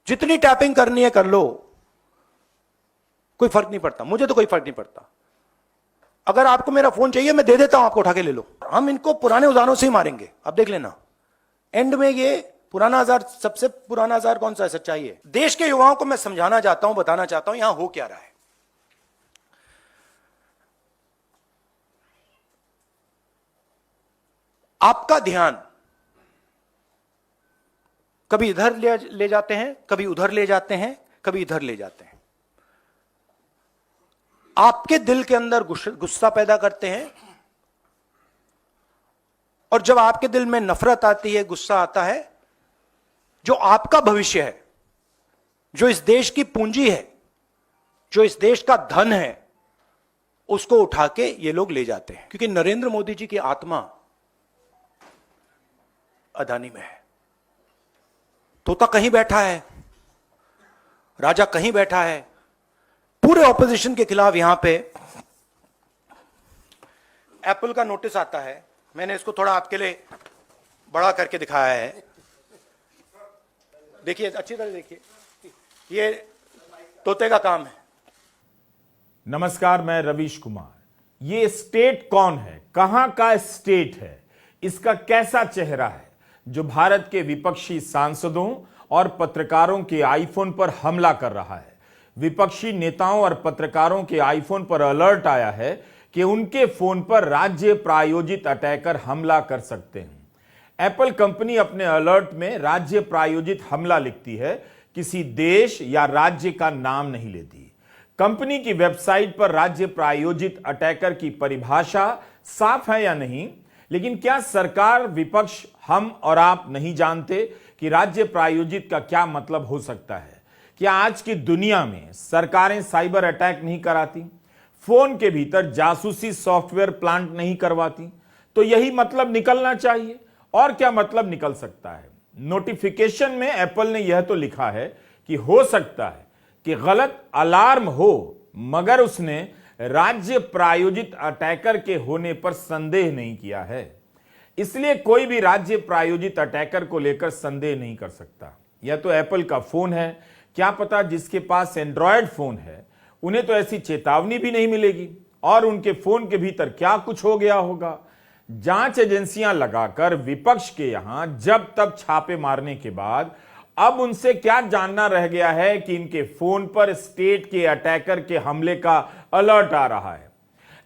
जितनी टैपिंग करनी है कर लो, कोई फर्क नहीं पड़ता, मुझे तो कोई फर्क नहीं पड़ता। अगर आपको मेरा फोन चाहिए मैं दे देता हूं, आपको उठा के ले लो। हम इनको पुराने औजारों से ही मारेंगे, अब देख लेना। एंड में ये पुराना औजार, सबसे पुराना औजार कौन सा है? सच्चाई है। देश के युवाओं को मैं समझाना चाहता हूं, बताना चाहता हूं यहां हो क्या रहा है। आपका ध्यान कभी इधर ले जाते हैं, कभी उधर ले जाते हैं, कभी इधर ले जाते हैं। आपके दिल के अंदर गुस्सा पैदा करते हैं, और जब आपके दिल में नफरत आती है, गुस्सा आता है, जो आपका भविष्य है, जो इस देश की पूंजी है, जो इस देश का धन है, उसको उठा के ये लोग ले जाते हैं। क्योंकि नरेंद्र मोदी जी की आत्मा अदानी में है। तोता कहीं बैठा है, राजा कहीं बैठा है। पूरे ऑपोजिशन के खिलाफ यहां पे एप्पल का नोटिस आता है। मैंने इसको थोड़ा आपके लिए बड़ा करके दिखाया है, देखिए अच्छी तरह देखिए, ये तोते का काम है। नमस्कार, मैं रवीश कुमार। ये स्टेट कौन है, कहां का स्टेट है, इसका कैसा चेहरा है जो भारत के विपक्षी सांसदों और पत्रकारों के आईफोन पर हमला कर रहा है? विपक्षी नेताओं और पत्रकारों के आईफोन पर अलर्ट आया है कि उनके फोन पर राज्य प्रायोजित अटैकर हमला कर सकते हैं। एप्पल कंपनी अपने अलर्ट में राज्य प्रायोजित हमला लिखती है, किसी देश या राज्य का नाम नहीं लेती। कंपनी की वेबसाइट पर राज्य प्रायोजित अटैकर की परिभाषा साफ है या नहीं, लेकिन क्या सरकार, विपक्ष, हम और आप नहीं जानते कि राज्य प्रायोजित का क्या मतलब हो सकता है? क्या आज की दुनिया में सरकारें साइबर अटैक नहीं कराती, फोन के भीतर जासूसी सॉफ्टवेयर प्लांट नहीं करवाती? तो यही मतलब निकलना चाहिए, और क्या मतलब निकल सकता है? नोटिफिकेशन में एप्पल ने यह तो लिखा है कि हो सकता है कि गलत अलार्म हो, मगर उसने राज्य प्रायोजित अटैकर के होने पर संदेह नहीं किया है। इसलिए कोई भी राज्य प्रायोजित अटैकर को लेकर संदेह नहीं कर सकता। यह तो एप्पल का फोन है, क्या पता जिसके पास एंड्रॉयड फोन है उन्हें तो ऐसी चेतावनी भी नहीं मिलेगी, और उनके फोन के भीतर क्या कुछ हो गया होगा। जांच एजेंसियां लगाकर विपक्ष के यहां जब तब छापे मारने के बाद अब उनसे क्या जानना रह गया है कि इनके फोन पर स्टेट के अटैकर के हमले का अलर्ट आ रहा है।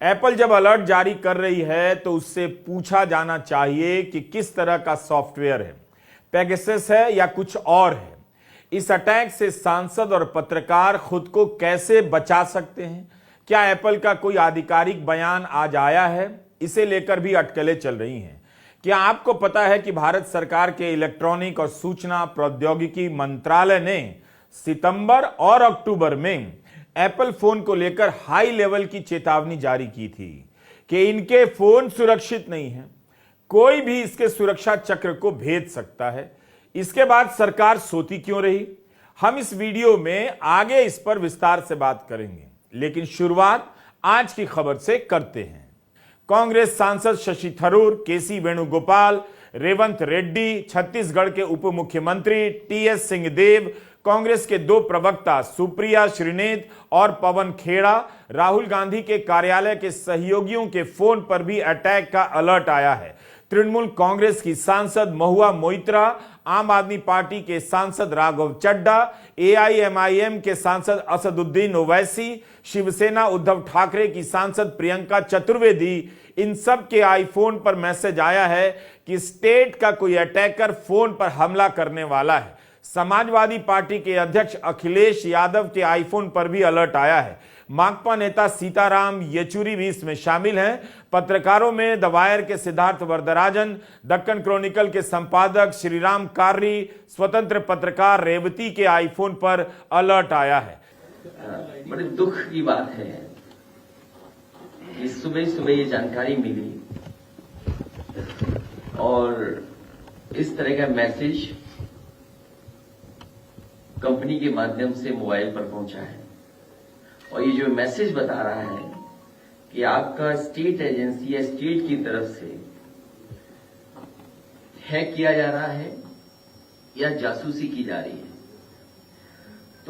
एप्पल जब अलर्ट जारी कर रही है तो उससे पूछा जाना चाहिए कि किस तरह का सॉफ्टवेयर है, पेगासस है या कुछ और है। इस अटैक से सांसद और पत्रकार खुद को कैसे बचा सकते हैं? क्या एप्पल का कोई आधिकारिक बयान आज आया है? इसे लेकर भी अटकलें चल रही हैं। क्या आपको पता है कि भारत सरकार के इलेक्ट्रॉनिक और सूचना प्रौद्योगिकी मंत्रालय ने सितंबर और अक्टूबर में एप्पल फोन को लेकर हाई लेवल की चेतावनी जारी की थी कि इनके फोन सुरक्षित नहीं है, कोई भी इसके सुरक्षा चक्र को भेद सकता है। इसके बाद सरकार सोती क्यों रही? हम इस वीडियो में आगे इस पर विस्तार से बात करेंगे, लेकिन शुरुआत आज की खबर से करते हैं। कांग्रेस सांसद शशि थरूर, केसी वेणुगोपाल, रेवंत रेड्डी, छत्तीसगढ़ के उप मुख्यमंत्री टीएस सिंहदेव, कांग्रेस के दो प्रवक्ता सुप्रिया श्रीनेत और पवन खेड़ा, राहुल गांधी के कार्यालय के सहयोगियों के फोन पर भी अटैक का अलर्ट आया है। तृणमूल कांग्रेस की सांसद महुआ मोइत्रा, आम आदमी पार्टी के सांसद राघव चड्डा, एआईएमआईएम के सांसद असदुद्दीन ओवैसी, शिवसेना उद्धव ठाकरे की सांसद प्रियंका चतुर्वेदी, इन सब के आईफोन पर मैसेज आया है कि स्टेट का कोई अटैकर फोन पर हमला करने वाला है। समाजवादी पार्टी के अध्यक्ष अखिलेश यादव के आईफोन पर भी अलर्ट आया है। माकपा नेता सीताराम येचुरी भी इसमें शामिल हैं। पत्रकारों में द वायर के सिद्धार्थ वरदराजन, दक्कन क्रॉनिकल के संपादक श्रीराम कार्री, स्वतंत्र पत्रकार रेवती के आईफोन पर अलर्ट आया है। बड़े दुख की बात है कि सुबह सुबह ये जानकारी मिली और इस तरह का मैसेज कंपनी के माध्यम से मोबाइल पर पहुंचा है, और ये जो मैसेज बता रहा है कि आपका स्टेट एजेंसी या स्टेट की तरफ से हैक किया जा रहा है या जासूसी की जा रही है।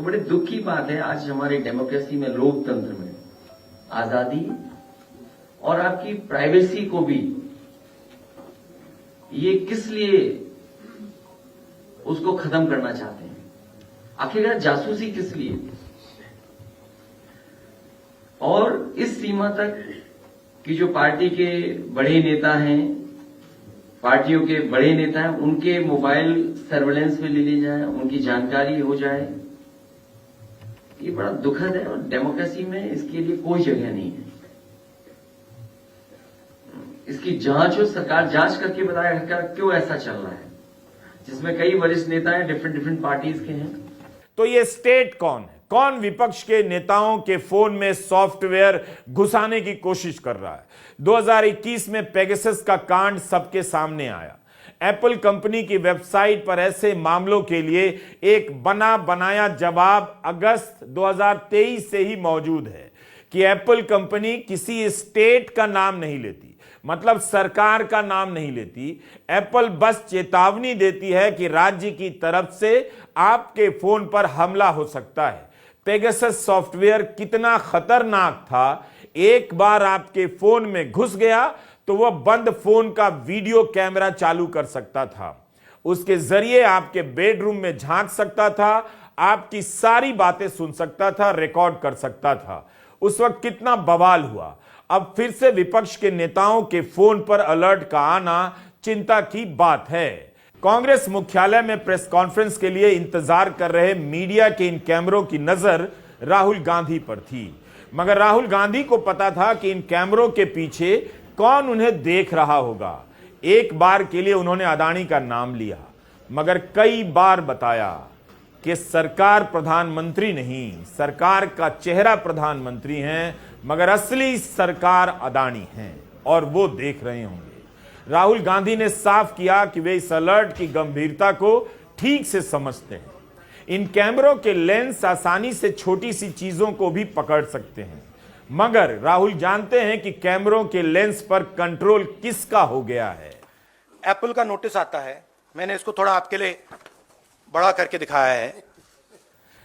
तो बड़े दुख की बात है आज हमारे डेमोक्रेसी में, लोकतंत्र में आजादी और आपकी प्राइवेसी को भी ये किस लिए उसको खत्म करना चाहते हैं? आखिरकार जासूसी किस लिए? और इस सीमा तक कि जो पार्टी के बड़े नेता हैं, पार्टियों के बड़े नेता हैं, उनके मोबाइल सर्वेलेंस में ले ली जाए, उनकी जानकारी हो जाए, ये बड़ा दुखद है। और डेमोक्रेसी में इसके लिए कोई जगह नहीं है। इसकी जांच हो, सरकार जांच करके बताएगा क्यों ऐसा चल रहा है, जिसमें कई वरिष्ठ नेता हैं, डिफरेंट पार्टीज के हैं। तो ये स्टेट कौन है? कौन विपक्ष के नेताओं के फोन में सॉफ्टवेयर घुसाने की कोशिश कर रहा है? 2021 में पेगासस का कांड सबके सामने आया। एप्पल कंपनी की वेबसाइट पर ऐसे मामलों के लिए एक बना बनाया जवाब अगस्त 2023 से ही मौजूद है कि एप्पल कंपनी किसी स्टेट का नाम नहीं लेती, मतलब सरकार का नाम नहीं लेती। एप्पल बस चेतावनी देती है कि राज्य की तरफ से आपके फोन पर हमला हो सकता है। पेगासस सॉफ्टवेयर कितना खतरनाक था, एक बार आपके फोन में घुस गया तो वह बंद फोन का वीडियो कैमरा चालू कर सकता था, उसके जरिए आपके बेडरूम में झांक सकता था, आपकी सारी बातें सुन सकता था, रिकॉर्ड कर सकता था। उस वक्त कितना बवाल हुआ। अब फिर से विपक्ष के नेताओं के फोन पर अलर्ट का आना चिंता की बात है। कांग्रेस मुख्यालय में प्रेस कॉन्फ्रेंस के लिए इंतजार कर रहे मीडिया के इन कैमरों की नजर राहुल गांधी पर थी, मगर राहुल गांधी को पता था कि इन कैमरों के पीछे कौन उन्हें देख रहा होगा। एक बार के लिए उन्होंने अदानी का नाम लिया, मगर कई बार बताया कि सरकार प्रधानमंत्री नहीं, सरकार का चेहरा प्रधानमंत्री हैं, मगर असली सरकार अदानी हैं और वो देख रहे होंगे। राहुल गांधी ने साफ किया कि वे इस अलर्ट की गंभीरता को ठीक से समझते हैं। इन कैमरों के लेंस आसानी से छोटी सी चीजों को भी पकड़ सकते हैं, मगर राहुल जानते हैं कि कैमरों के लेंस पर कंट्रोल किसका हो गया है। एप्पल का नोटिस आता है, मैंने इसको थोड़ा आपके लिए बड़ा करके दिखाया है।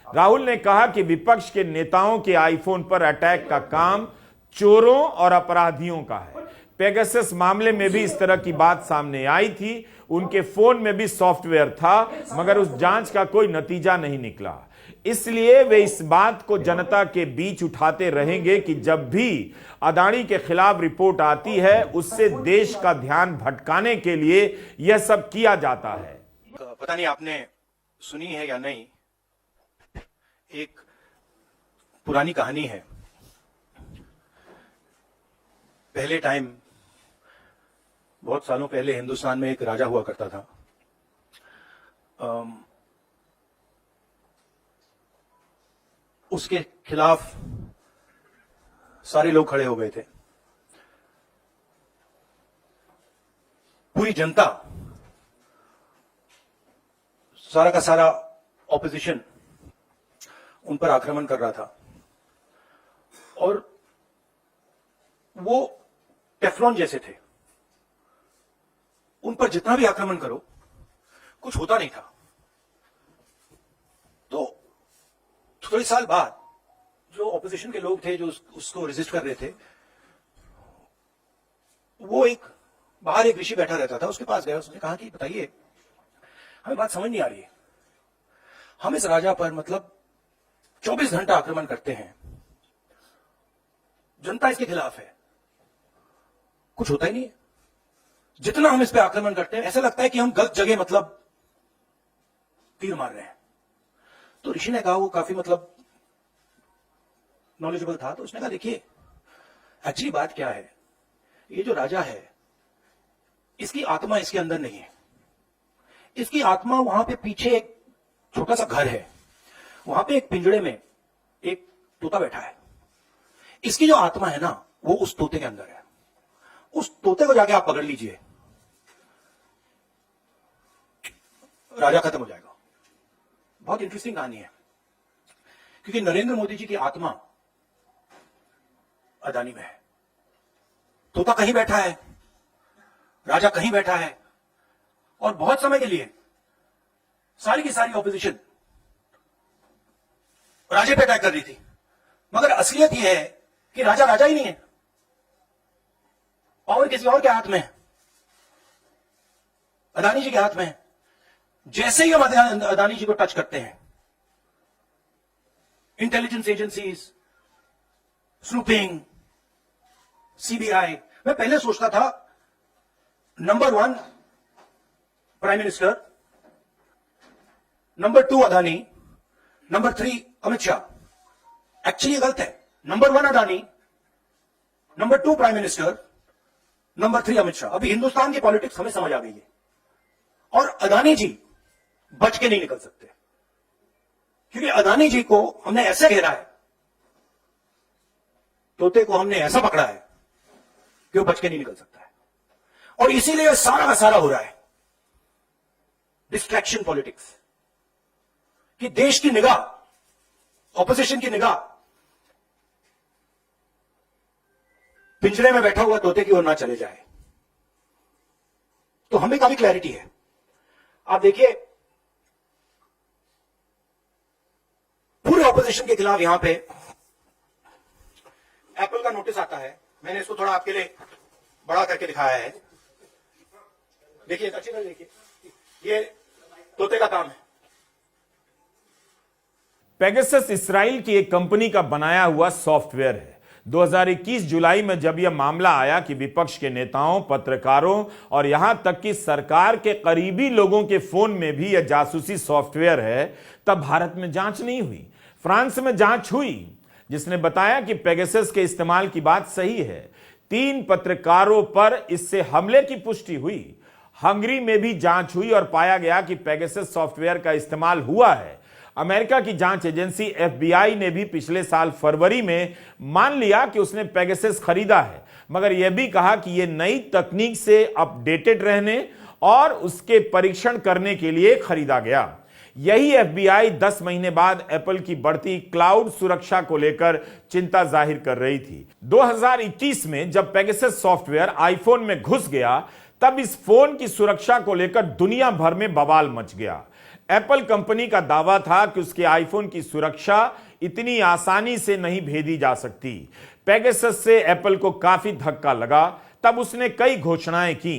राहुल ने कहा कि विपक्ष के नेताओं के आईफोन पर अटैक का काम चोरों और अपराधियों का है। पेगासस मामले में भी इस तरह की बात सामने आई थी। उनके फोन में भी सॉफ्टवेयर था, मगर उस जांच का कोई नतीजा नहीं निकला। इसलिए वे इस बात को जनता के बीच उठाते रहेंगे कि जब भी अदानी के खिलाफ रिपोर्ट आती है, उससे देश का ध्यान भटकाने के लिए यह सब किया जाता है। पता नहीं आपने सुनी है या नहीं, एक पुरानी कहानी है। पहले टाइम, बहुत सालों पहले हिंदुस्तान में एक राजा हुआ करता था। उसके खिलाफ सारे लोग खड़े हो गए थे। पूरी जनता, सारा का सारा ऑपोजिशन उन पर आक्रमण कर रहा था, और वो टेफ्लॉन जैसे थे। उन पर जितना भी आक्रमण करो कुछ होता नहीं था। तो थोड़े साल बाद जो ऑपोजिशन के लोग थे, जो उसको रेजिस्ट कर रहे थे, वो बाहर एक ऋषि बैठा रहता था, उसके पास गया। उसने कहा कि बताइए, हमें बात समझ नहीं आ रही है। हम इस राजा पर मतलब 24 घंटा आक्रमण करते हैं, जनता इसके खिलाफ है, कुछ होता ही नहीं है। जितना हम इस पे आक्रमण करते हैं, ऐसा लगता है कि हम गलत जगह मतलब तीर मार रहे हैं। तो ऋषि ने कहा, वो काफी मतलब नॉलेजेबल था, तो उसने कहा देखिए, एक्चुअली बात क्या है, ये जो राजा है, इसकी आत्मा इसके अंदर नहीं है। इसकी आत्मा वहां पे पीछे एक छोटा सा घर है, वहां पे एक पिंजड़े में एक तोता बैठा है। इसकी जो आत्मा है ना, वो उस तोते के अंदर है। उस तोते को जाके आप पकड़ लीजिए, राजा खत्म हो जाएगा। बहुत इंटरेस्टिंग कहानी है, क्योंकि नरेंद्र मोदी जी की आत्मा अदानी में है। तोता कहीं बैठा है, राजा कहीं बैठा है, और बहुत समय के लिए सारी की सारी ऑपोजिशन राजे पे अटैक कर रही थी, मगर असलियत यह है कि राजा राजा ही नहीं है, पावर किसी और के हाथ में है, अदानी जी के हाथ में है। जैसे ही हम अदानी जी को टच करते हैं, इंटेलिजेंस एजेंसीज, स्नूपिंग, सीबीआई, मैं पहले सोचता था number 1 prime minister, number 2 Adani, number 3 Amit Shah. Actually गलत है। Number 1 Adani, number 2 prime minister, number 3 Amit Shah. अभी हिंदुस्तान की पॉलिटिक्स हमें समझ आ गई है, और अदानी जी बच के नहीं निकल सकते, क्योंकि अदानी जी को हमने ऐसे घेरा है, तोते को हमने ऐसा पकड़ा है कि वो बच के नहीं निकल सकता है। और इसीलिए सारा का सारा हो रहा है डिस्ट्रैक्शन पॉलिटिक्स, कि देश की निगाह, ऑपोजिशन की निगाह पिंजरे में बैठा हुआ तोते की ओर ना चले जाए। तो हमें काफी क्लैरिटी है। आप देखिए, पूरे ऑपोजिशन के खिलाफ यहां पे एप्पल का नोटिस आता है। मैंने इसको थोड़ा आपके लिए बड़ा करके दिखाया है। देखिए, अच्छी तरह देखिए, ये तोते का काम है। पेगासस इसराइल की एक कंपनी का बनाया हुआ सॉफ्टवेयर है। 2021 जुलाई में जब यह मामला आया कि विपक्ष के नेताओं, पत्रकारों और यहां तक कि सरकार के करीबी लोगों के फोन में भी यह जासूसी सॉफ्टवेयर है, तब भारत में जांच नहीं हुई। फ्रांस में जांच हुई, जिसने बताया कि पेगासस के इस्तेमाल की बात सही है। 3 पत्रकारों पर इससे हमले की पुष्टि हुई। हंगरी में भी जांच हुई और पाया गया कि पेगासस सॉफ्टवेयर का इस्तेमाल हुआ है। अमेरिका की जांच एजेंसी FBI ने भी पिछले साल फरवरी में मान लिया कि उसने पेगासस खरीदा है, मगर यह भी कहा कि यह नई तकनीक से अपडेटेड रहने और उसके परीक्षण करने के लिए खरीदा गया। यही FBI 10 महीने बाद एप्पल की बढ़ती क्लाउड सुरक्षा को लेकर चिंता जाहिर कर रही थी। 2021 में जब पेगासस सॉफ्टवेयर आईफोन में घुस गया, तब इस फोन की सुरक्षा को लेकर दुनिया भर में बवाल मच गया। एप्पल कंपनी का दावा था कि उसके आईफोन की सुरक्षा इतनी आसानी से नहीं भेदी जा सकती। पेगासस से एप्पल को काफी धक्का लगा, तब उसने कई घोषणाएं की।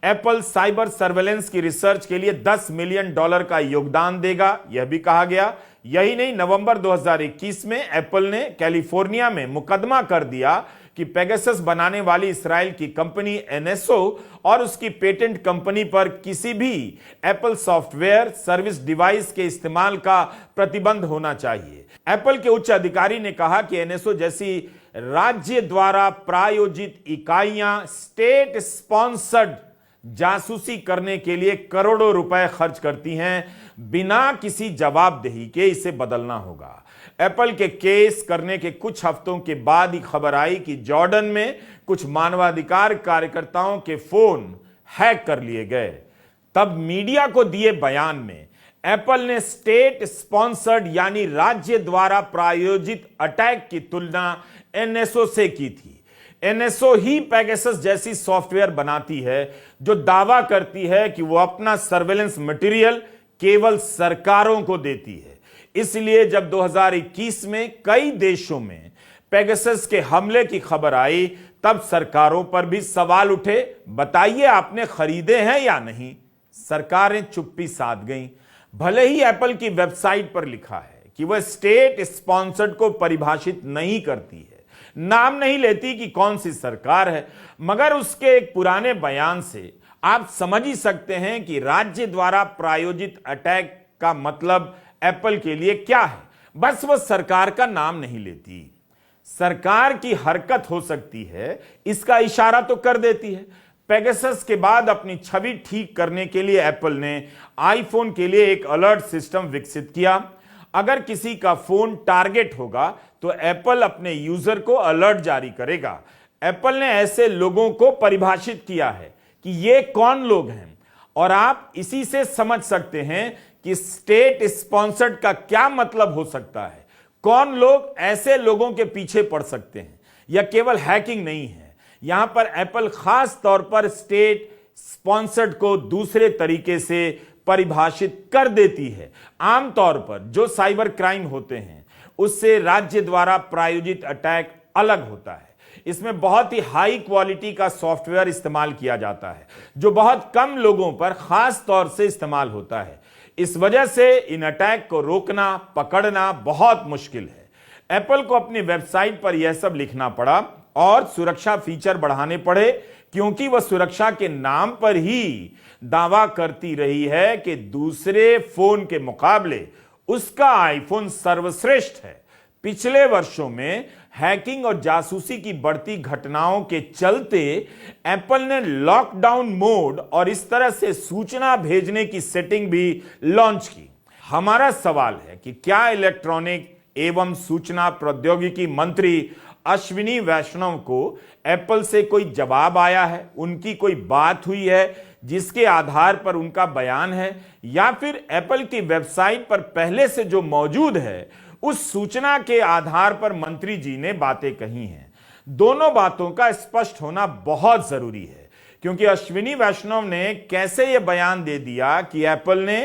एप्पल साइबर सर्वेलेंस की रिसर्च के लिए $10 मिलियन का योगदान देगा, यह भी कहा गया। यही नहीं, नवंबर 2021 में एप्पल ने कैलिफोर्निया में मुकदमा कर दिया कि पेगासस बनाने वाली इस्राएल की कंपनी NSO और उसकी पेटेंट कंपनी पर किसी भी एप्पल सॉफ्टवेयर सर्विस डिवाइस के इस्तेमाल का प्रतिबंध होना चाहिए। एप्पल के उच्च अधिकारी ने कहा कि NSO जैसी राज्य द्वारा प्रायोजित इकाइयां स्टेट स्पॉन्सर्ड जासूसी करने के लिए करोड़ों रुपए खर्च करती हैं, बिना किसी जवाबदेही के इसे बदलना होगा। एप्पल के केस करने के कुछ हफ्तों के बाद ही खबर आई कि जॉर्डन में कुछ मानवाधिकार कार्यकर्ताओं के फोन हैक कर लिए गए। तब मीडिया को दिए बयान में एप्पल ने स्टेट स्पॉन्सर्ड यानी राज्य द्वारा प्रायोजित अटैक की तुलना NSO से की थी। NSO ही पेगासस जैसी सॉफ्टवेयर बनाती है जो दावा करती है कि वो अपना सर्वेलेंस मटेरियल केवल सरकारों को देती है। इसलिए जब 2021 में कई देशों में पेगासस के हमले की खबर आई, तब सरकारों पर भी सवाल उठे, बताइए आपने खरीदे हैं या नहीं। सरकारें चुप्पी साध गईं। भले ही एप्पल की वेबसाइट पर लिखा है कि वह स्टेट स्पॉन्सर्ड को परिभाषित नहीं करती है, नाम नहीं लेती कि कौन सी सरकार है, मगर उसके एक पुराने बयान से आप समझ ही सकते हैं कि राज्य द्वारा प्रायोजित अटैक का मतलब एप्पल के लिए क्या है। बस वह सरकार का नाम नहीं लेती। सरकार की हरकत हो सकती है, इसका इशारा तो कर देती है। पेगासस के बाद अपनी छवि ठीक करने के लिए एप्पल ने आईफोन के लिए एक अलर्ट सिस्टम विकसित किया। अगर किसी का फोन टारगेट होगा तो एप्पल अपने यूजर को अलर्ट जारी करेगा। एप्पल ने ऐसे लोगों को परिभाषित किया है कि ये कौन लोग हैं, और आप इसी से समझ सकते हैं कि स्टेट स्पॉन्सर्ड का क्या मतलब हो सकता है। कौन लोग ऐसे लोगों के पीछे पड़ सकते हैं। यह केवल हैकिंग नहीं है, यहां पर एप्पल खास तौर पर स्टेट स्पॉन्सर्ड को दूसरे तरीके से परिभाषित कर देती है। आमतौर पर जो साइबर क्राइम होते हैं उससे राज्य द्वारा प्रायोजित अटैक अलग होता है। इसमें बहुत ही हाई क्वालिटी का सॉफ्टवेयर इस्तेमाल किया जाता है जो बहुत कम लोगों पर खास तौर से इस्तेमाल होता है। इस वजह से इन अटैक को रोकना, पकड़ना बहुत मुश्किल है। एप्पल को अपनी वेबसाइट पर यह सब लिखना पड़ा और सुरक्षा फीचर बढ़ाने पड़े क्योंकि वह सुरक्षा के नाम पर ही दावा करती रही है कि दूसरे फोन के मुकाबले उसका आईफोन सर्वश्रेष्ठ है। पिछले वर्षों में हैकिंग और जासूसी की बढ़ती घटनाओं के चलते एप्पल ने लॉकडाउन मोड और इस तरह से सूचना भेजने की सेटिंग भी लॉन्च की। हमारा सवाल है कि क्या इलेक्ट्रॉनिक एवं सूचना प्रौद्योगिकी मंत्री अश्विनी वैष्णव को एप्पल से कोई जवाब आया है, उनकी कोई बात हुई है जिसके आधार पर उनका बयान है, या फिर एप्पल की वेबसाइट पर पहले से जो मौजूद है उस सूचना के आधार पर मंत्री जी ने बातें कही हैं। दोनों बातों का स्पष्ट होना बहुत जरूरी है क्योंकि अश्विनी वैष्णव ने कैसे यह बयान दे दिया कि एप्पल ने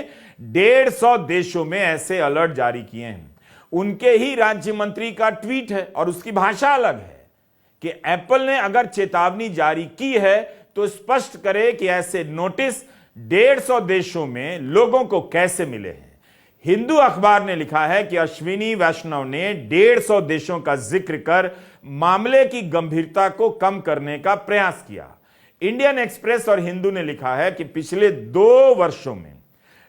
150 देशों में ऐसे अलर्ट जारी किए हैं। उनके ही राज्य मंत्री का ट्वीट है और उसकी भाषा अलग है कि एप्पल ने अगर चेतावनी जारी की है तो स्पष्ट करे कि ऐसे नोटिस 150 देशों में लोगों को कैसे मिले हैं। हिंदू अखबार ने लिखा है कि अश्विनी वैष्णव ने 150 देशों का जिक्र कर मामले की गंभीरता को कम करने का प्रयास किया। इंडियन एक्सप्रेस और हिंदू ने लिखा है कि पिछले 2 वर्षों में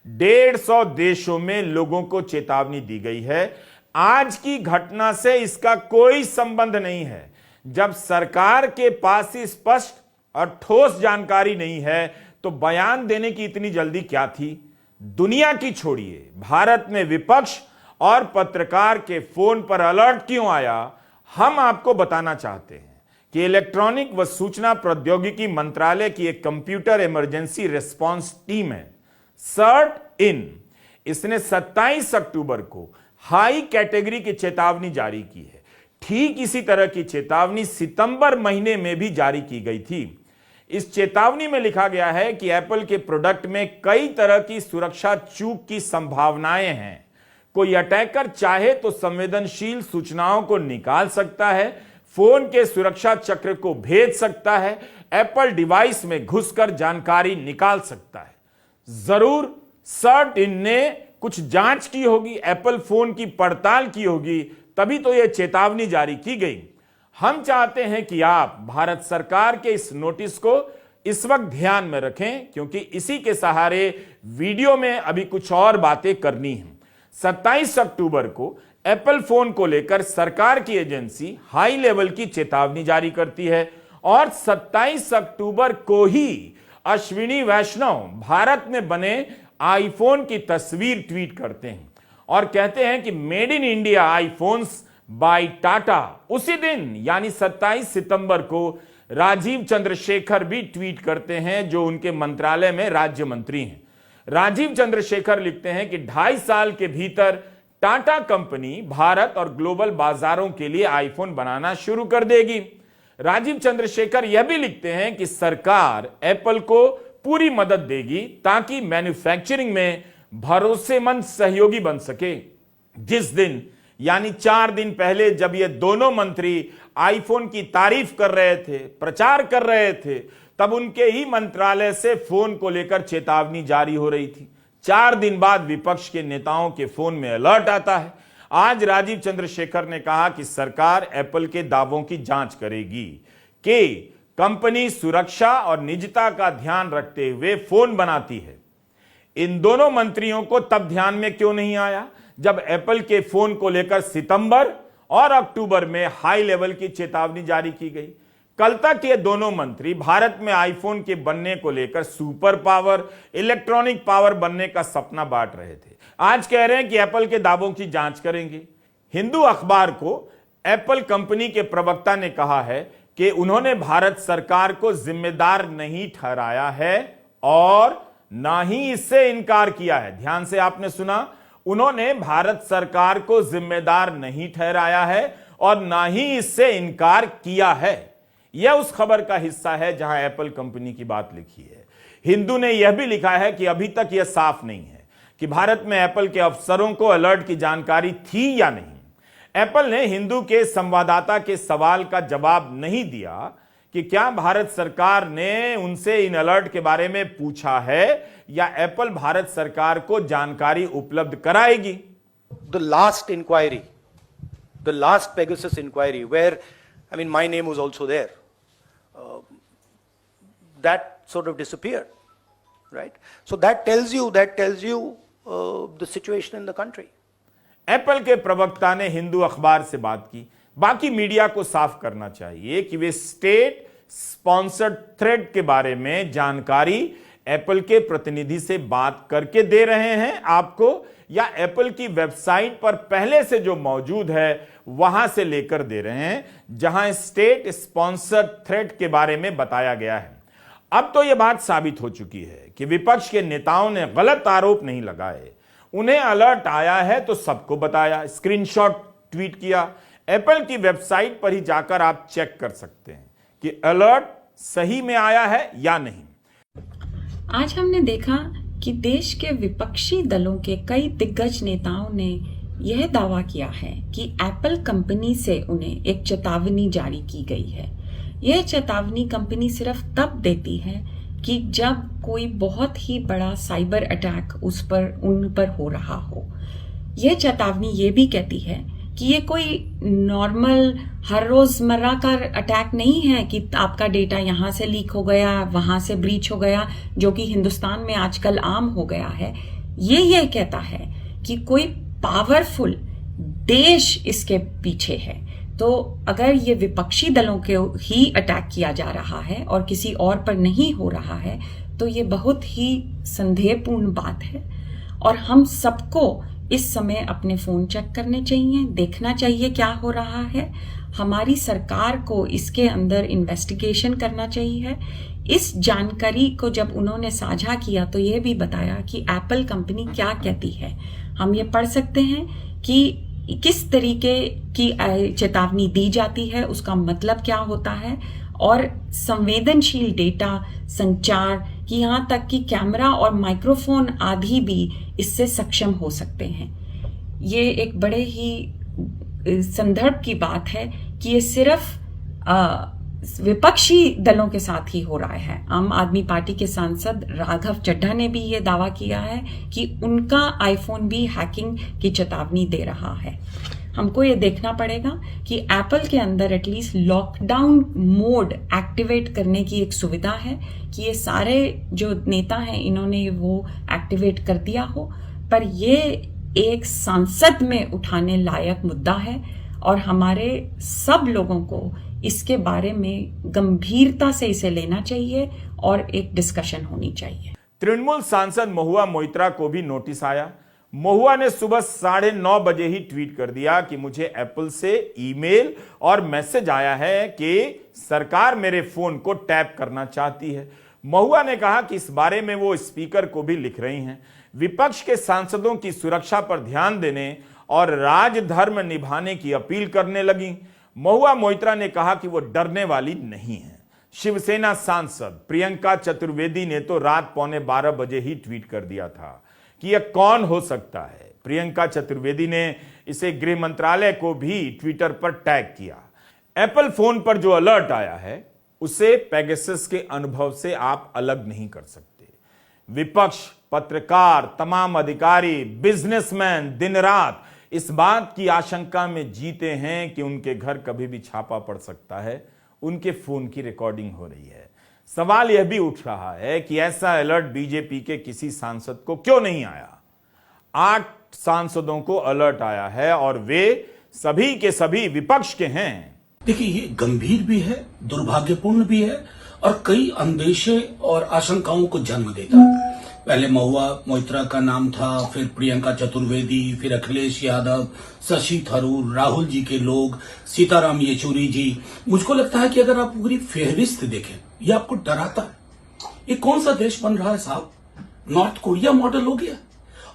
150 देशों में लोगों को चेतावनी दी गई है। आज की घटना से इसका कोई संबंध नहीं है। जब सरकार के पास ही स्पष्ट और ठोस जानकारी नहीं है तो बयान देने की इतनी जल्दी क्या थी। दुनिया की छोड़िए, भारत में विपक्ष और पत्रकार के फोन पर अलर्ट क्यों आया, हम आपको बताना चाहते हैं कि इलेक्ट्रॉनिक व सूचना प्रौद्योगिकी मंत्रालय की एक कंप्यूटर इमरजेंसी रिस्पांस टीम है, सर्ट इन। इसने 27 अक्टूबर को हाई कैटेगरी की चेतावनी जारी की है। ठीक इसी तरह की चेतावनी सितंबर महीने में भी जारी की गई थी। इस चेतावनी में लिखा गया है कि एप्पल के प्रोडक्ट में कई तरह की सुरक्षा चूक की संभावनाएं हैं। कोई अटैकर चाहे तो संवेदनशील सूचनाओं को निकाल सकता है, फोन के सुरक्षा चक्र को भेद सकता है, एप्पल डिवाइस में घुसकर जानकारी निकाल सकता है। जरूर सर्ट इन ने कुछ जांच की होगी, एप्पल फोन की पड़ताल की होगी, तभी तो यह चेतावनी जारी की गई। हम चाहते हैं कि आप भारत सरकार के इस नोटिस को इस वक्त ध्यान में रखें क्योंकि इसी के सहारे वीडियो में अभी कुछ और बातें करनी हैं। 27 अक्टूबर को एप्पल फोन को लेकर सरकार की एजेंसी हाई लेवल की चेतावनी जारी करती है और 27 अक्टूबर को ही अश्विनी वैष्णव भारत में बने आईफोन की तस्वीर ट्वीट करते हैं और कहते हैं कि made in India iPhones by Tata. उसी दिन यानी 27 सितंबर को राजीव चंद्रशेखर भी ट्वीट करते हैं जो उनके मंत्रालय में राज्य मंत्री हैं। राजीव चंद्रशेखर लिखते हैं कि 2.5 साल के भीतर टाटा कंपनी भारत और ग्लोबल बाजारों के लिए आईफोन बनाना शुरू कर देगी। राजीव चंद्रशेखर यह भी लिखते हैं कि सरकार एप्पल को पूरी मदद देगी ताकि मैन्युफैक्चरिंग में भरोसेमंद सहयोगी बन सके। जिस दिन यानी 4 दिन पहले जब ये दोनों मंत्री आईफोन की तारीफ कर रहे थे, प्रचार कर रहे थे, तब उनके ही मंत्रालय से फोन को लेकर चेतावनी जारी हो रही थी। 4 दिन बाद विपक्ष के नेताओं के फोन में अलर्ट आता है। आज राजीव चंद्रशेखर ने कहा कि सरकार एप्पल के दावों की जांच करेगी कि कंपनी सुरक्षा और निजता का ध्यान रखते हुए फोन बनाती है। इन दोनों मंत्रियों को तब ध्यान में क्यों नहीं आया जब एप्पल के फोन को लेकर सितंबर और अक्टूबर में हाई लेवल की चेतावनी जारी की गई। कल तक ये दोनों मंत्री भारत में आईफोन के बनने को लेकर सुपर पावर, इलेक्ट्रॉनिक पावर बनने का सपना बांट रहे थे। आज कह रहे हैं कि एप्पल के दावों की जांच करेंगे। हिंदू अखबार को एप्पल कंपनी के प्रवक्ता ने कहा है कि उन्होंने भारत सरकार को जिम्मेदार नहीं ठहराया है और ना ही इससे इनकार किया है। ध्यान से आपने सुना, उन्होंने भारत सरकार को जिम्मेदार नहीं ठहराया है और ना ही इससे इनकार किया है। यह उस खबर का हिस्सा है जहां एप्पल कंपनी की बात लिखी है। हिंदू ने यह भी लिखा है कि अभी तक यह साफ नहीं है कि भारत में एप्पल के अफसरों को अलर्ट की जानकारी थी या नहीं। एप्पल ने हिंदू के संवाददाता के सवाल का जवाब नहीं दिया कि क्या भारत सरकार ने उनसे इन अलर्ट के बारे में पूछा है या एप्पल भारत सरकार को जानकारी उपलब्ध कराएगी। The last inquiry, the last Pegasus inquiry, where, I mean, my name was also there, that sort of disappeared, right? So that tells you the situation in the country. Apple के प्रवक्ता ने हिंदू अखबार से बात की। बाकी मीडिया को साफ करना चाहिए कि वे स्टेट स्पॉन्सर्ड थ्रेड के बारे में जानकारी एप्पल के प्रतिनिधि से बात करके दे रहे हैं आपको, या एप्पल की वेबसाइट पर पहले से जो मौजूद है वहां से लेकर दे रहे हैं, जहां स्टेट स्पॉन्सर्ड थ्रेड के बारे में बताया गया है। अब तो यह बात साबित हो चुकी है कि विपक्ष के नेताओं ने गलत आरोप नहीं लगाए। उन्हें अलर्ट आया है तो सबको बताया, स्क्रीनशॉट ट्वीट किया। एप्पल की वेबसाइट पर ही जाकर आप चेक कर सकते हैं कि अलर्ट सही में आया है या नहीं। आज हमने देखा कि देश के विपक्षी दलों के कई दिग्गज नेताओं ने यह दावा किया है कि एप्पल कंपनी से उन्हें एक चेतावनी जारी की गई है। यह चेतावनी कंपनी सिर्फ तब देती है कि जब कोई बहुत ही बड़ा साइबर अटैक उन पर हो रहा हो। यह चेतावनी ये भी कहती है कि ये कोई नॉर्मल हर रोजमर्रा का अटैक नहीं है कि आपका डेटा यहाँ से लीक हो गया, वहां से ब्रीच हो गया, जो कि हिंदुस्तान में आजकल आम हो गया है। ये कहता है कि कोई पावरफुल देश इसके पीछे है। तो अगर ये विपक्षी दलों के ही अटैक किया जा रहा है और किसी और पर नहीं हो रहा है, तो ये बहुत ही संदेहपूर्ण बात है। और हम सबको इस समय अपने फोन चेक करने चाहिए, देखना चाहिए क्या हो रहा है। हमारी सरकार को इसके अंदर इन्वेस्टिगेशन करना चाहिए। इस जानकारी को जब उन्होंने साझा किया तो ये भी बताया कि एप्पल कंपनी क्या कहती है। हम ये पढ़ सकते हैं कि किस तरीके की चेतावनी दी जाती है, उसका मतलब क्या होता है, और संवेदनशील डेटा, संचार की यहाँ तक कि कैमरा और माइक्रोफोन आदि भी इससे सक्षम हो सकते हैं। ये एक बड़े ही संदर्भ की बात है कि ये सिर्फ विपक्षी दलों के साथ ही हो रहा है। आम आदमी पार्टी के सांसद राघव चड्ढा ने भी ये दावा किया है कि उनका आईफोन भी हैकिंग की चेतावनी दे रहा है। हमको ये देखना पड़ेगा कि एप्पल के अंदर एटलीस्ट लॉकडाउन मोड एक्टिवेट करने की एक सुविधा है कि ये सारे जो नेता हैं इन्होंने वो एक्टिवेट कर दिया हो, पर ये एक सांसद में उठाने लायक मुद्दा है और हमारे सब लोगों को इसके बारे में गंभीरता से इसे लेना चाहिए और एक डिस्कशन होनी चाहिए। तृणमूल सांसद महुआ मोइत्रा को भी नोटिस आया। महुआ ने सुबह 9:30 बजे ही ट्वीट कर दिया कि मुझे एप्पल से ईमेल और मैसेज आया है कि सरकार मेरे फोन को टैप करना चाहती है। महुआ ने कहा कि इस बारे में वो स्पीकर को भी लिख रही हैं। विपक्ष के सांसदों की सुरक्षा पर ध्यान देने और राजधर्म निभाने की अपील करने लगी। महुआ मोइत्रा ने कहा कि वो डरने वाली नहीं है। शिवसेना सांसद प्रियंका चतुर्वेदी ने तो रात 11:15 बजे ही ट्वीट कर दिया था कि यह कौन हो सकता है। प्रियंका चतुर्वेदी ने इसे गृह मंत्रालय को भी ट्विटर पर टैग किया। एप्पल फोन पर जो अलर्ट आया है उसे पेगासस के अनुभव से आप अलग नहीं कर सकते। विपक्ष, पत्रकार, तमाम अधिकारी, बिजनेसमैन दिन रात इस बात की आशंका में जीते हैं कि उनके घर कभी भी छापा पड़ सकता है, उनके फोन की रिकॉर्डिंग हो रही है। सवाल यह भी उठ रहा है कि ऐसा अलर्ट बीजेपी के किसी सांसद को क्यों नहीं आया। 8 सांसदों को अलर्ट आया है और वे सभी के सभी विपक्ष के हैं। देखिए, ये गंभीर भी है, दुर्भाग्यपूर्ण भी है और कई अंदेशे और आशंकाओं को जन्म देता है। पहले महुआ मोइत्रा का नाम था, फिर प्रियंका चतुर्वेदी, फिर अखिलेश यादव, शशि थरूर, राहुल जी के लोग, सीताराम येचुरी जी। मुझको लगता है कि अगर आप पूरी फेहरिस्त देखें, ये आपको डराता है। ये कौन सा देश बन रहा है साहब? नॉर्थ कोरिया मॉडल हो गया।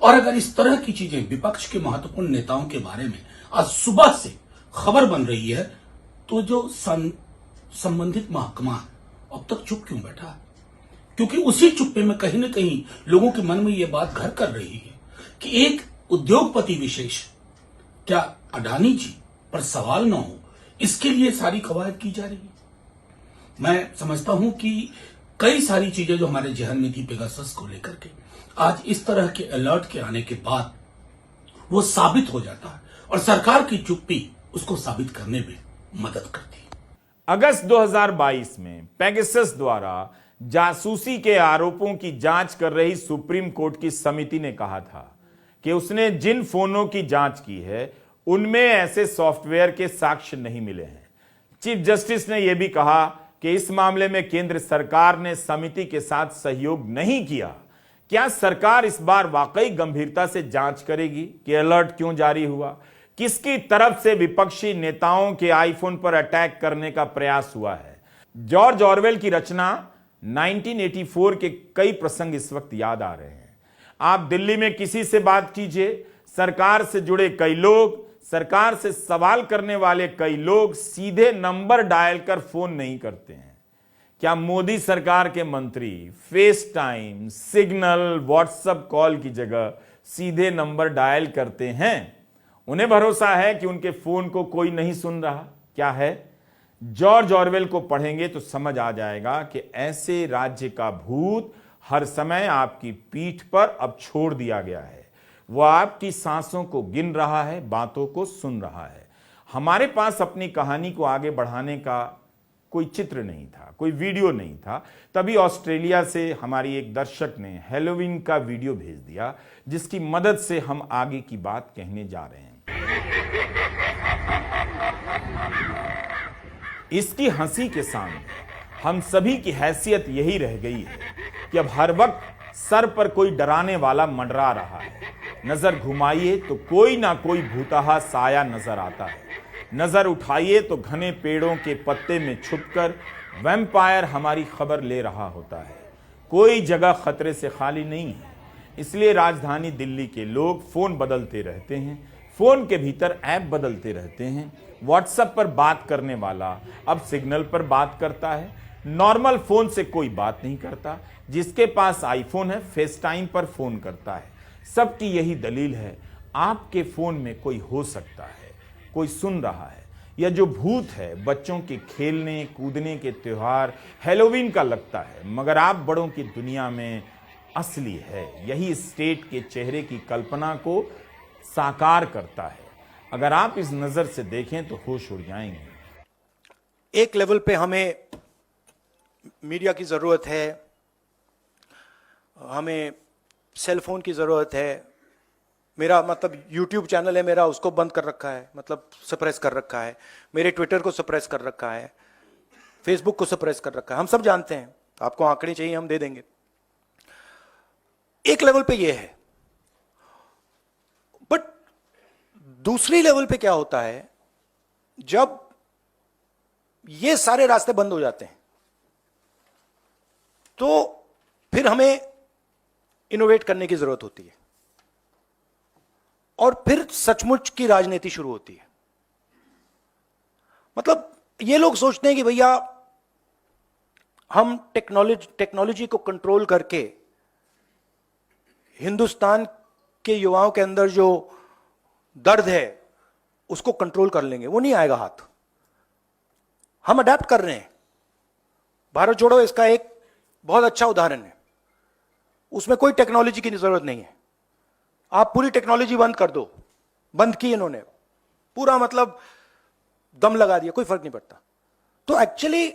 और अगर इस तरह की चीजें विपक्ष के महत्वपूर्ण नेताओं के बारे में आज सुबह से खबर बन रही है, तो जो संबंधित महकमा अब तक चुप क्यों बैठा है? क्योंकि उसी चुप्पे में कहीं न कहीं लोगों के मन में यह बात घर कर रही है कि एक उद्योगपति विशेष, क्या अडानी जी पर सवाल ना हो, इसके लिए सारी कवायद की जा रही है। मैं समझता हूं कि कई सारी चीजें जो हमारे जहन में थी पेगासस को लेकर के, आज इस तरह के अलर्ट के आने के बाद वो साबित हो जाता है और सरकार की चुप्पी उसको साबित करने में मदद करती है। अगस्त 2022 में पेगासस द्वारा जासूसी के आरोपों की जांच कर रही सुप्रीम कोर्ट की समिति ने कहा था कि उसने जिन फोनों की जांच की है उनमें ऐसे सॉफ्टवेयर के साक्ष्य नहीं मिले हैं। चीफ जस्टिस ने यह भी कहा कि इस मामले में केंद्र सरकार ने समिति के साथ सहयोग नहीं किया। क्या सरकार इस बार वाकई गंभीरता से जांच करेगी कि अलर्ट क्यों जारी हुआ, किसकी तरफ से विपक्षी नेताओं के आईफोन पर अटैक करने का प्रयास हुआ है? जॉर्ज ऑरवेल की रचना 1984 के कई प्रसंग इस वक्त याद आ रहे हैं। आप दिल्ली में किसी से बात कीजिए, सरकार से जुड़े कई लोग, सरकार से सवाल करने वाले कई लोग सीधे नंबर डायल कर फोन नहीं करते हैं। क्या मोदी सरकार के मंत्री face time, signal, WhatsApp call की जगह सीधे नंबर डायल करते हैं? उन्हें भरोसा है कि उनके फोन को कोई नहीं सुन रहा? क्या है? जॉर्ज ऑरवेल को पढ़ेंगे तो समझ आ जाएगा कि ऐसे राज्य का भूत हर समय आपकी पीठ पर अब छोड़ दिया गया है। वह आपकी सांसों को गिन रहा है, बातों को सुन रहा है। हमारे पास अपनी कहानी को आगे बढ़ाने का कोई चित्र नहीं था, कोई वीडियो नहीं था। तभी ऑस्ट्रेलिया से हमारी एक दर्शक ने हैलोवीन का वीडियो भेज दिया, जिसकी मदद से हम आगे की बात कहने जा रहे हैं। इसकी हंसी के सामने हम सभी की हैसियत यही रह गई है कि अब हर वक्त सर पर कोई डराने वाला मंडरा रहा है। नजर घुमाइए तो कोई ना कोई भूतहा साया नजर आता है। नजर उठाइए तो घने पेड़ों के पत्ते में छुपकर वैम्पायर हमारी खबर ले रहा होता है। कोई जगह खतरे से खाली नहीं है। इसलिए राजधानी दिल्ली के लोग फोन बदलते रहते हैं, फोन के भीतर ऐप बदलते रहते हैं। व्हाट्सएप पर बात करने वाला अब सिग्नल पर बात करता है। नॉर्मल फोन से कोई बात नहीं करता। जिसके पास आईफोन है फेस टाइम पर फोन करता है। सबकी यही दलील है, आपके फोन में कोई हो सकता है, कोई सुन रहा है। यह जो भूत है बच्चों के खेलने कूदने के त्योहार हैलोवीन का लगता है, मगर आप बड़ों की दुनिया में असली है। यही स्टेट के चेहरे की कल्पना को साकार करता है। अगर आप इस नजर से देखें तो होश उड़ जाएंगे। एक लेवल पे हमें मीडिया की जरूरत है, हमें सेल फोन की जरूरत है। मेरा मतलब यूट्यूब चैनल है मेरा, उसको बंद कर रखा है, मतलब सप्रेस कर रखा है। मेरे ट्विटर को सप्रेस कर रखा है, फेसबुक को सप्रेस कर रखा है। हम सब जानते हैं। आपको आंकड़े चाहिए हम दे देंगे। एक लेवल पे ये है, बट दूसरी लेवल पे क्या होता है, जब ये सारे रास्ते बंद हो जाते हैं तो फिर हमें इनोवेट करने की जरूरत होती है और फिर सचमुच की राजनीति शुरू होती है। मतलब ये लोग सोचते हैं कि भैया हम टेक्नोलॉजी को कंट्रोल करके हिंदुस्तान के युवाओं के अंदर जो दर्द है उसको कंट्रोल कर लेंगे। वो नहीं आएगा हाथ। हम अडेप्ट कर रहे हैं। भारत जोड़ो इसका एक बहुत अच्छा उदाहरण है। उसमें कोई टेक्नोलॉजी की जरूरत नहीं है। आप पूरी टेक्नोलॉजी बंद कर दो, बंद की इन्होंने, पूरा मतलब दम लगा दिया, कोई फर्क नहीं पड़ता। तो एक्चुअली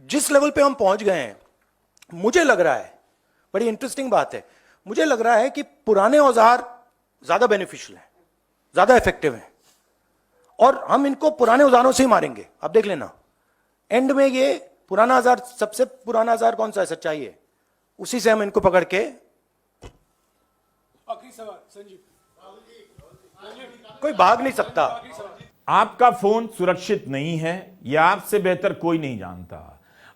जिस लेवल पे हम पहुंच गए हैं, मुझे लग रहा है, बड़ी इंटरेस्टिंग बात है, मुझे लग रहा है कि पुराने औजार ज्यादा बेनिफिशियल हैं, ज्यादा इफेक्टिव हैं और हम इनको पुराने औजारों से ही मारेंगे। आप देख लेना, एंड में ये पुराना औजार, सबसे पुराना औजार कौन सा है? सच्चाई है। उसी से हम इनको पकड़ के, आखिरी सवाल संजीव, कोई भाग नहीं सकता। आपका फोन सुरक्षित नहीं है, यह आपसे बेहतर कोई नहीं जानता।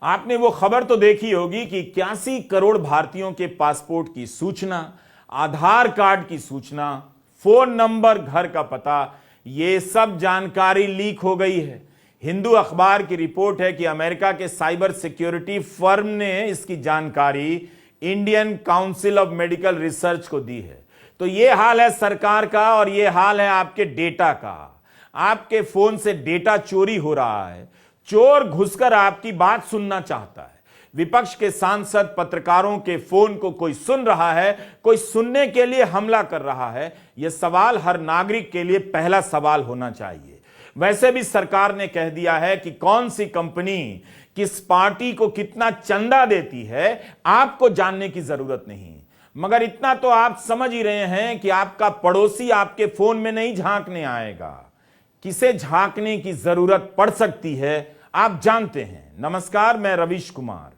आपने वो खबर तो देखी होगी कि 81 करोड़ भारतीयों के पासपोर्ट की सूचना, आधार कार्ड की सूचना, फोन नंबर, घर का पता, ये सब जानकारी लीक हो गई है। हिंदू अखबार की रिपोर्ट है कि अमेरिका के साइबर सिक्योरिटी फर्म ने इसकी जानकारी Indian council of medical research को दी है। तो ये हाल है सरकार का और ये हाल है आपके डेटा का। आपके फोन से डेटा चोरी हो रहा है, चोर घुसकर आपकी बात सुनना चाहता है, विपक्ष के सांसद पत्रकारों के फोन को कोई सुन रहा है, कोई सुनने के लिए हमला कर रहा है, यह सवाल हर नागरिक के लिए पहला सवाल होना चाहिए। वैसे भी सरकार ने कह दिया है कि कौन सी कंपनी किस पार्टी को कितना चंदा देती है आपको जानने की जरूरत नहीं, मगर इतना तो आप समझ ही रहे हैं कि आपका पड़ोसी आपके फोन में नहीं झांकने आएगा। किसे झांकने की जरूरत पड़ सकती है आप जानते हैं। नमस्कार, मैं रवीश कुमार।